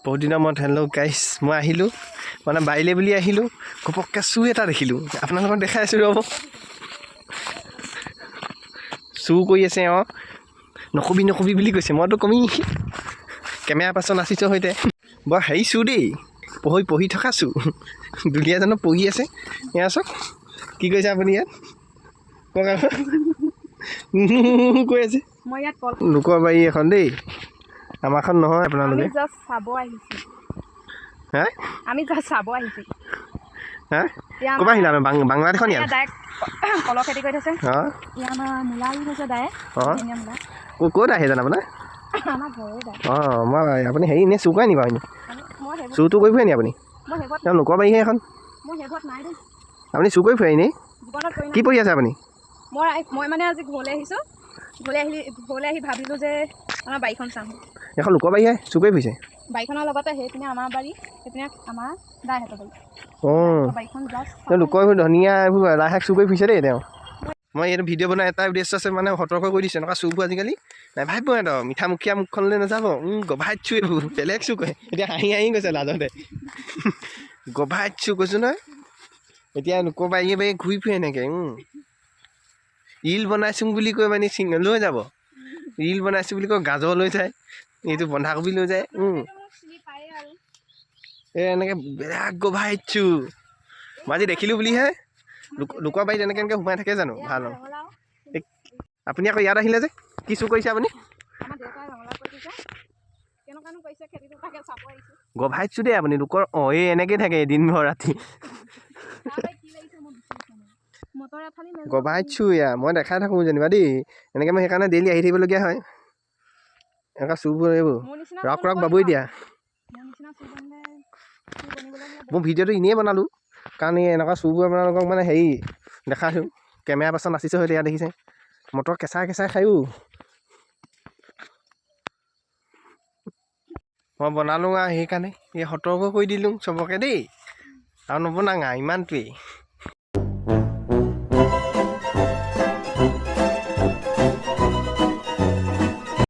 বহুত দিনৰ মূৰত হেল্ল' গাইছ মই আহিলোঁ মানে বাৰিলে বুলি আহিলোঁ ঘপককৈ চু এটা দেখিলোঁ আপোনালোকক দেখাই আছোঁ ৰ'ব চু কৰি আছে অঁ নকবি নকবি বুলি কৈছে মইতো কমি কেমেৰা পাৰ্চন আছিছৰ সৈতে বৰ হেৰি চু দেই পঢ়ি থকা চু দুলীয়াজনক পঢ়ি আছে এয়া চাওক কি কৈছে আপুনি ইয়াত কওক আকৌ কৈ আছে লোকৰ বাৰী এখন দেই আমাৰখন নহয় আপোনালোকে হা আমি চাব আহিছোঁ হা ক'ৰপৰা আহিলা বাংলাদেশখন ইয়াত কলৰ খেতি কৰি থৈছে অঁ আমাৰ মূলা হৈছে ডাইৰেক্ট অঁ ক'ত আহে জানো আপোনাৰ আমাৰ ঘৰৰে অঁ মই আপুনি হেৰি এনেই চুৰ কৰে নি বাৰু এনেই মই চুৰটো কৰি ফুৰে নি আপুনি লোকৰ বাৰীহে এখন সেইবোৰত নাই দেই আপুনি চুৰ কৰি ফুৰে এনেই জীৱনত কৰি কি পঢ়ি আছে আপুনি মই মানে আজি ঘৰলৈ আহিছোঁ ঘৰলৈ আহি ভাবিলোঁ যে আমাৰ বাৰীখন চাম এখন লোকৰ বাৰীহে চুৰ কৰি ফুৰিছে বাৰীখনৰ লগতে সেইপিনে আমাৰ বাৰী সেইপিনে আমাৰ দাইহঁতৰ বাৰী অঁ বাৰীখন জাষ্ট লোকৰ এইবোৰ ধনিয়া এইবোৰ লাইশাক চুৰ কৰি ফুৰিছে দেই তেওঁ মই এইটো ভিডিঅ' বনাই এটা উদ্দেশ্য আছে মানে সতৰ্ক কৰি দিছোঁ এনেকুৱা চুৰবোৰ আজিকালি নাভাবিব সিহঁতৰ মিঠামুখীয়া মুখখনলৈ নাযাব গভাইত চুৰ এইবোৰ বেলেগ চুৰ কৰে এতিয়া হাঁহি গৈছে লাজতে গভাইত চুৰ কৈছোঁ নহয় এতিয়া লোকৰ বাৰীয়ে বাৰীয়ে ঘূৰি ফুৰে এনেকৈ ৰীল বনাইছোঁ বুলি কৈ মানে লৈ যাব ৰীল বনাইছোঁ বুলি কৈ গাজৰ লৈ যায় এইটো বন্ধাকবি লৈ যায় এই এনেকৈ বেলেগ গভাইত চুৰ মই আজি দেখিলোঁ বুলিহে লোকৰ বাৰীত এনেকৈ সোমাই থাকে জানো ভাল আপুনি আকৌ ইয়াত আহিলে যে কি চুৰ কৰিছে আপুনি গভাইত চুৰ দেই আপুনি লোকৰ অঁ এই এনেকৈ থাকে দিনভৰ ৰাতি গভাইত চুৰ এয়া মই দেখাই থাকোঁ যেনিবা দেই এনেকৈ মই সেইকাৰণে ডেইলি আহি থাকিবলগীয়া হয় এনেকুৱা চুৰবোৰ এইবোৰ ৰক বাবুই দিয়া মোৰ ভিডিঅ'টো এনেই বনালোঁ কাৰণ এই এনেকুৱা চুৰবোৰ আপোনালোকক মানে হেৰি দেখাইছোঁ কেমেৰা পাৰ্চন নাচিছে হয়তো ইয়াত দেখিছে মটৰ কেঁচাই খায়ো মই বনালোঁ আৰু সেইকাৰণে এই সতৰ্ক কৰি দিলোঁ চবকে দেই আৰু নবনাঙা ইমানটোৱেই